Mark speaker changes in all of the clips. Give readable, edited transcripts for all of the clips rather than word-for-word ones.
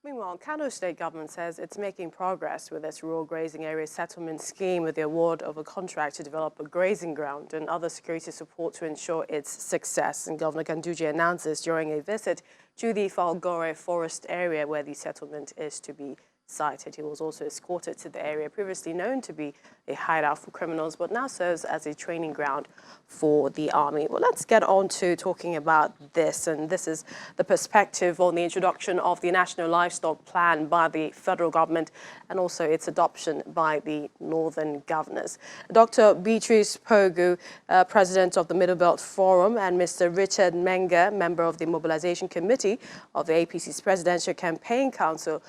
Speaker 1: Meanwhile, Kano state government says it's making progress with its rural grazing area settlement scheme with the award of a contract to develop a grazing ground and other security support to ensure its success. And Governor Ganduje announced this during a visit to the Falgore forest area where the settlement is to be sited. He was also escorted to the area previously known to be a hideout for criminals, but now serves as a training ground for the army. Well, let's get on to talking about this, and this is the perspective on the introduction of the National Livestock Plan by the federal government and also its adoption by the northern governors. Dr. Beatrice Pogu, president of the Middle Belt Forum, and Mr. Richard Menga, member of the Mobilization Committee of the APC's Presidential Campaign Council,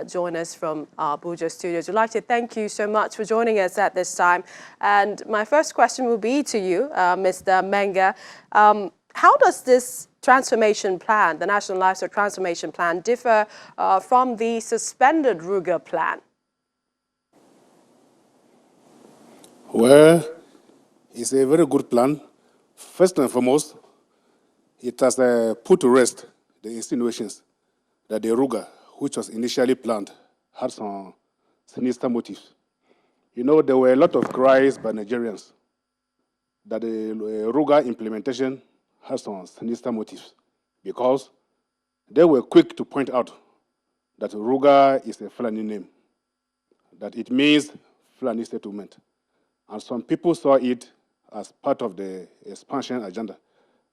Speaker 1: join us from our Abuja studios. We'd like to thank you so much for joining us at this time. And my first question will be to you, Mr. Menga. How does this transformation plan, the National Livestock Transformation Plan, differ from the suspended Ruga plan?
Speaker 2: Well, it's a very good plan. First and foremost, it has put to rest the insinuations that the Ruga, which was initially planned, had some sinister motives. You know, there were a lot of cries by Nigerians that the Ruga implementation has some sinister motives because they were quick to point out that Ruga is a Fulani name, that it means Fulani settlement. And some people saw it as part of the expansion agenda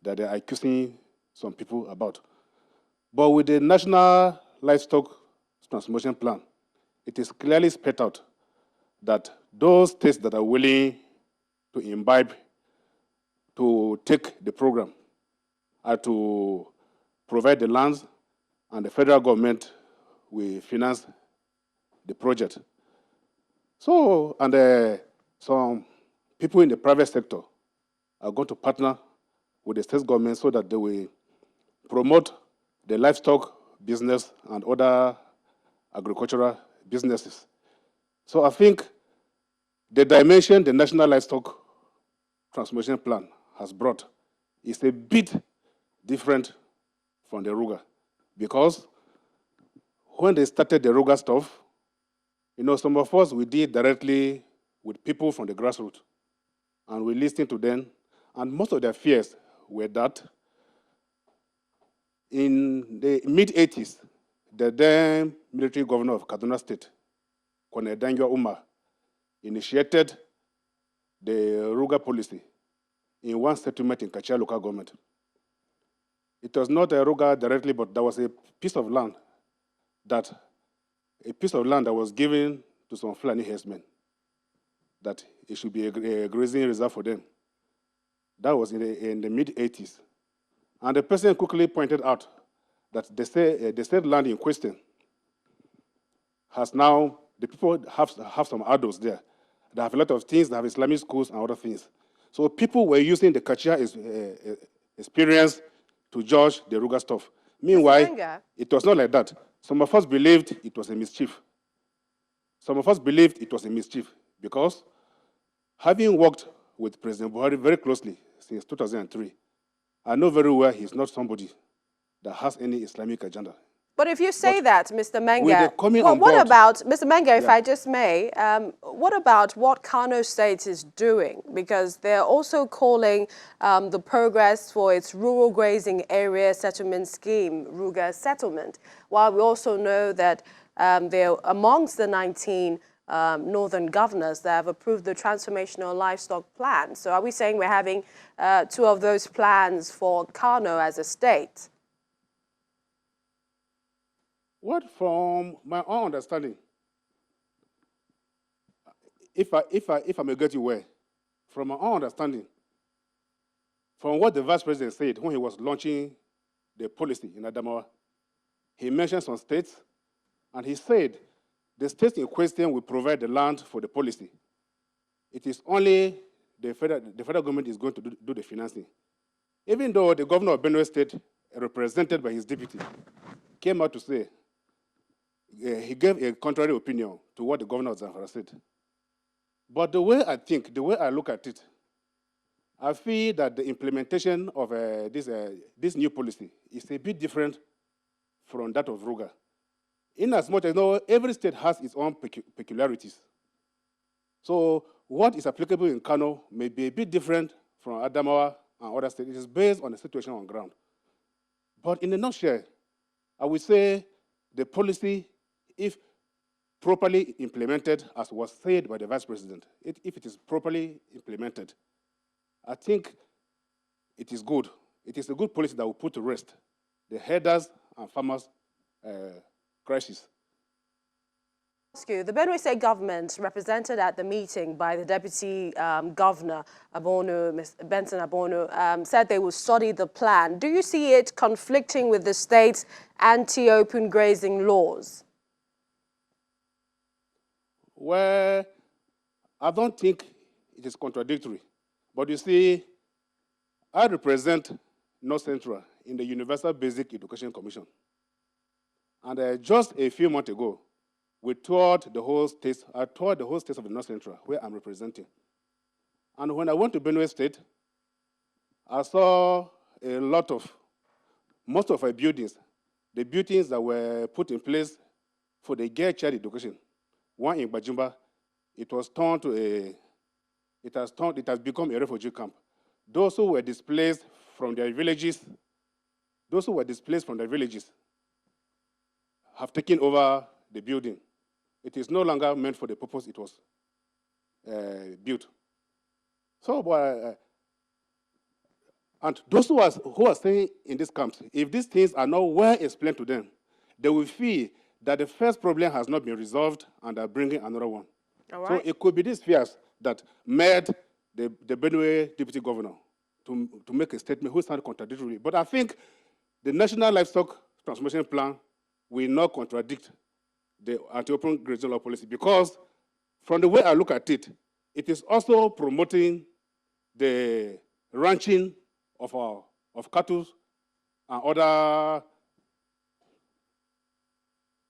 Speaker 2: that they're accusing some people about. But with the National Livestock Transformation Plan, it is clearly spelled out that those states that are willing to imbibe, to take the program, are to provide the lands, and the federal government will finance the project. So, and some people in the private sector are going to partner with the state government so that they will promote the livestock business and other agricultural businesses. So I think the dimension the National Livestock Transformation Plan has brought is a bit different from the Ruga, because when they started the Ruga stuff, you know, some of us, we did directly with people from the grassroots, and we listened to them, and most of their fears were that in the mid-80s, the then military governor of Kaduna State, Colonel Danjwa Umar, initiated the Ruga policy in one settlement in Kachia local government. It was not a Ruga directly, but there was a piece of land that was given to some Fulani herdsmen, that it should be a grazing reserve for them. That was in the mid-80s. And the president quickly pointed out that the state land in question has now, the people have some adults there. They have a lot of things, they have Islamic schools and other things. So people were using the Kachia experience to judge the Ruga stuff. Meanwhile, it was not like that. Some of us believed it was a mischief. Because having worked with President Buhari very closely since 2003, I know very well he's not somebody that has any Islamic agenda.
Speaker 1: But if you say that, Mr. Menga,
Speaker 2: what
Speaker 1: about, Mr. Menga, if I just may, what about what Kano State is doing? Because they're also calling the progress for its rural grazing area settlement scheme, Ruga settlement, while we also know that they're amongst the 19 northern governors that have approved the transformational livestock plan. So are we saying we're having two of those plans for Kano as a state?
Speaker 2: What, from my own understanding, if I may get you where, from my own understanding, from what the vice president said when he was launching the policy in Adamawa, he mentioned some states, and he said the states in question will provide the land for the policy. It is only the federal government is going to do the financing. Even though the governor of Benue State, represented by his deputy, came out to say, he gave a contrary opinion to what the governor of Zamfara said. But the way I look at it, I feel that the implementation of this new policy is a bit different from that of Ruga. in as much as every state has its own peculiarities. So what is applicable in Kano may be a bit different from Adamawa and other states. It is based on the situation on ground. But in a nutshell, I would say the policy, if properly implemented, as was said by the Vice President, if it is properly implemented, I think it is good. It is a good policy that will put to rest the herders and farmers' crisis.
Speaker 1: The Benue State government, represented at the meeting by the Deputy Governor, Mr. Benson Abono, said they will study the plan. Do you see it conflicting with the state's anti-open grazing laws?
Speaker 2: Well, I don't think it is contradictory. But you see, I represent North Central in the Universal Basic Education Commission. And just a few months ago, we toured the whole states. I toured the whole states of the North Central, where I'm representing. And when I went to Benue State, I saw a lot of, most of our buildings, the buildings that were put in place for the girl child education. One in Bajumba, it was turned to it has become a refugee camp. Those who were displaced from their villages, have taken over the building. It is no longer meant for the purpose it was built. So, and those who are staying in these camps, if these things are not well explained to them, they will feel that the first problem has not been resolved and are bringing another one.
Speaker 1: All right.
Speaker 2: So it could be these fears that made the Benue Deputy Governor to make a statement which sounded contradictory. But I think the National Livestock Transformation Plan will not contradict the anti-open grazing law policy, because from the way I look at it, it is also promoting the ranching of cattle and other.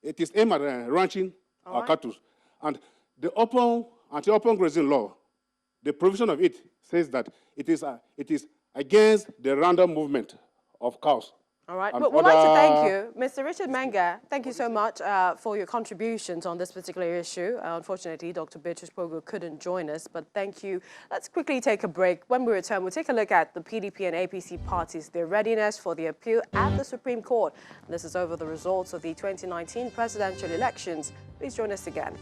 Speaker 2: It is aimed at ranching our cattle. And the anti-open grazing law, the provision of it says that it is against the random movement of cows.
Speaker 1: All right. We'd like to thank you. Mr. Richard Menga, thank you so much for your contributions on this particular issue. Unfortunately, Dr. Beatrice Pogo couldn't join us, but thank you. Let's quickly take a break. When we return, we'll take a look at the PDP and APC parties, their readiness for the appeal at the Supreme Court. This is over the results of the 2019 presidential elections. Please join us again.